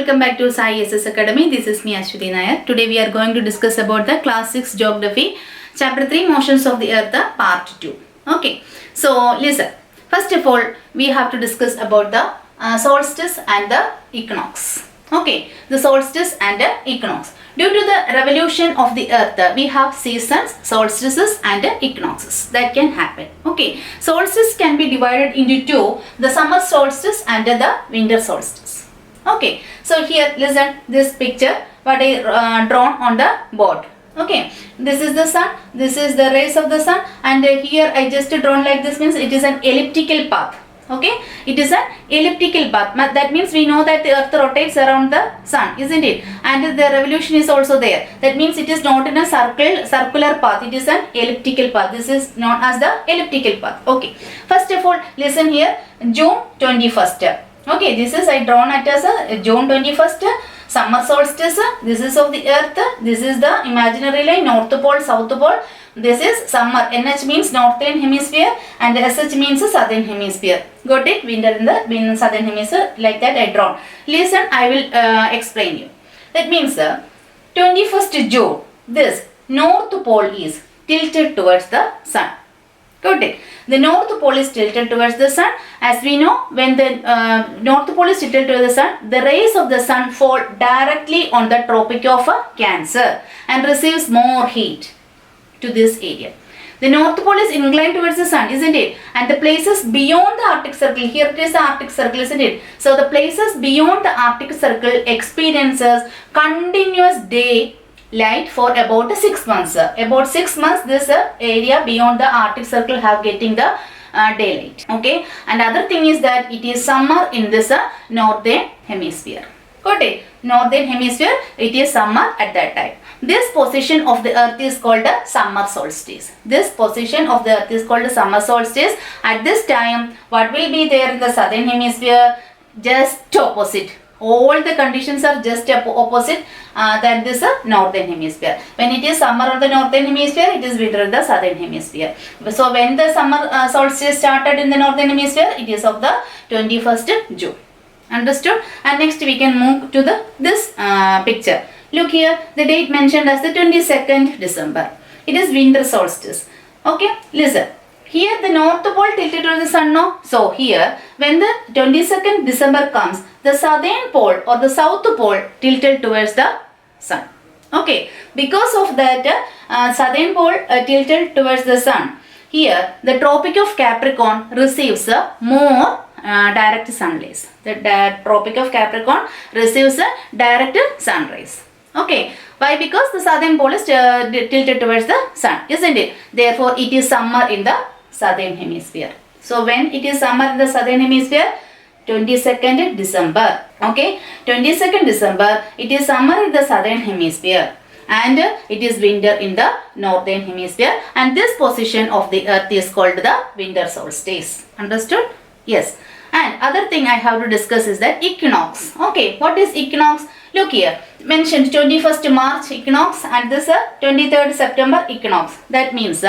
welcome back to Sai SS Academy. This is me Ashwati Nair. Today we are going to discuss about the Class 6 Geography, Chapter 3 Motions of the Earth, Part 2. Okay, so listen. First of all, we have to discuss about the solstice and the equinox. Okay, the solstice and the equinox. Due to the revolution of the earth, we have seasons, solstices and equinoxes that can happen. Okay, solstice can be divided into two, the summer solstice and the winter solstice. Okay, so here listen this picture what I drawn on the board. Okay, this is the sun, this is the rays of the sun, and here I just drawn like this, means it is an elliptical path. Okay, it is an elliptical path. That means we know that the earth rotates around the sun, isn't it? And the revolution is also there. That means it is not in a circular path. It is an elliptical path. This is known as the elliptical path. Okay, first of all listen here, June 21st. Okay, this is I drawn it as a June 21st summer solstice. This is of the earth. This is the imaginary line, north pole, south pole. This is summer. NH means northern hemisphere and SH means southern hemisphere. Got it? Winter in the southern hemisphere. Like that I drawn. Listen, I will explain you. That means 21st June, this north pole is tilted towards the sun. Got it? The north pole is tilted towards the sun. As we know, when the north pole is tilted towards the sun, the rays of the sun fall directly on the Tropic of Cancer and receives more heat to this area. The north pole is inclined towards the sun, isn't it? And the places beyond the Arctic Circle, here it is the Arctic Circle, isn't it? So the places beyond the Arctic Circle experiences continuous day light for about 6 months. About 6 months this area beyond the Arctic Circle have getting the daylight. Okay, and other thing is that it is summer in this northern hemisphere. Got it? Northern hemisphere, it is summer at that time. This position of the earth is called a summer solstice. This position of the earth is called a summer solstice. At this time, what will be there in the southern hemisphere? Just opposite. All the conditions are just opposite than this northern hemisphere. When it is summer on the northern hemisphere, it is winter in the southern hemisphere. So when the summer solstice started in the northern hemisphere, it is of the 21st June. Understood? And next we can move to this picture. Look here, the date mentioned as the 22nd December. It is winter solstice. Okay, listen. Here the north pole tilted towards the sun, no? So here, when the 22nd December comes, the southern pole or the south pole tilted towards the sun. Okay, because of that southern pole tilted towards the sun, here the Tropic of Capricorn receives more direct sun rays. The Tropic of Capricorn receives direct sun rays. Okay, why? Because the southern pole is tilted towards the sun, isn't it? Therefore, it is summer in the southern hemisphere. So, when it is summer in the southern hemisphere, 22nd December. Okay, 22nd December, it is summer in the southern hemisphere. And it is winter in the northern hemisphere. And this position of the earth is called the winter solstice. Understood? Yes. And other thing I have to discuss is that equinox. Okay, what is equinox? Look here, mentioned 21st March equinox and this 23rd September equinox. That means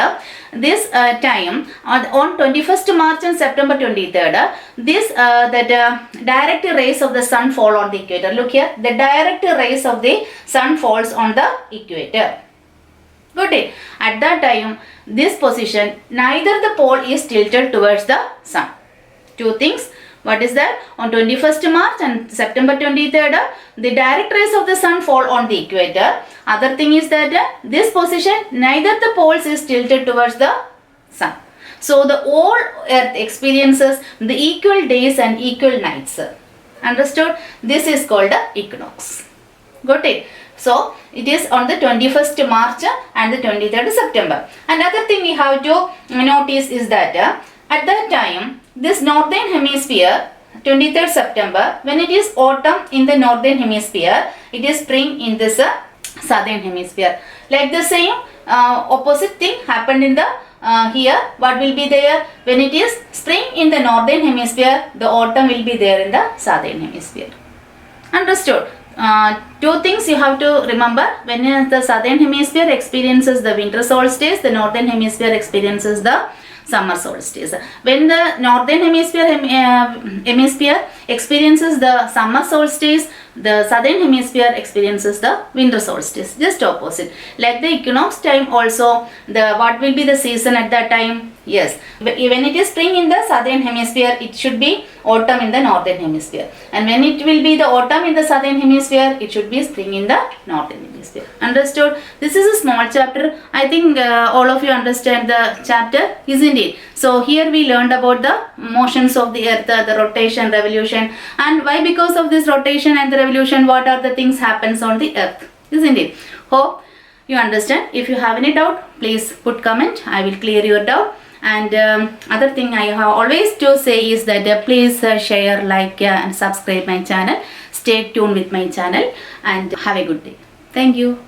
this time on 21st March and September 23rd, this direct rays of the sun fall on the equator. Look here, the direct rays of the sun falls on the equator. Got it? At that time, this position, neither the pole is tilted towards the sun. Two things. What is that? On 21st March and September 23rd, the direct rays of the sun fall on the equator. Other thing is that this position, neither the poles is tilted towards the sun. So the whole earth experiences the equal days and equal nights. Understood? This is called equinox. Got it? So it is on the 21st March and the 23rd September. Another thing we have to notice is that at that time, this northern hemisphere, 23rd September, when it is autumn in the northern hemisphere, it is spring in this southern hemisphere. Like the same opposite thing happened in the here. What will be there? When it is spring in the northern hemisphere, the autumn will be there in the southern hemisphere. Understood? Two things you have to remember. When the southern hemisphere experiences the winter solstice, the northern hemisphere experiences the summer solstice. When the northern hemisphere experiences the summer solstice, the southern hemisphere experiences the winter solstice, just opposite. Like the equinox time also, what will be the season at that time? Yes, when it is spring in the southern hemisphere, it should be autumn in the northern hemisphere. And when it will be the autumn in the southern hemisphere, it should be spring in the northern hemisphere. Understood? This is a small chapter. I think all of you understand the chapter, isn't it? So here we learned about the motions of the earth, the rotation, revolution, and why, because of this rotation and the revolution, what are the things happens on the earth, isn't it? Hope you understand. If you have any doubt, please put comment. I will clear your doubt. And other thing I have always to say is that please share, like and subscribe my channel. Stay tuned with my channel and have a good day. Thank you.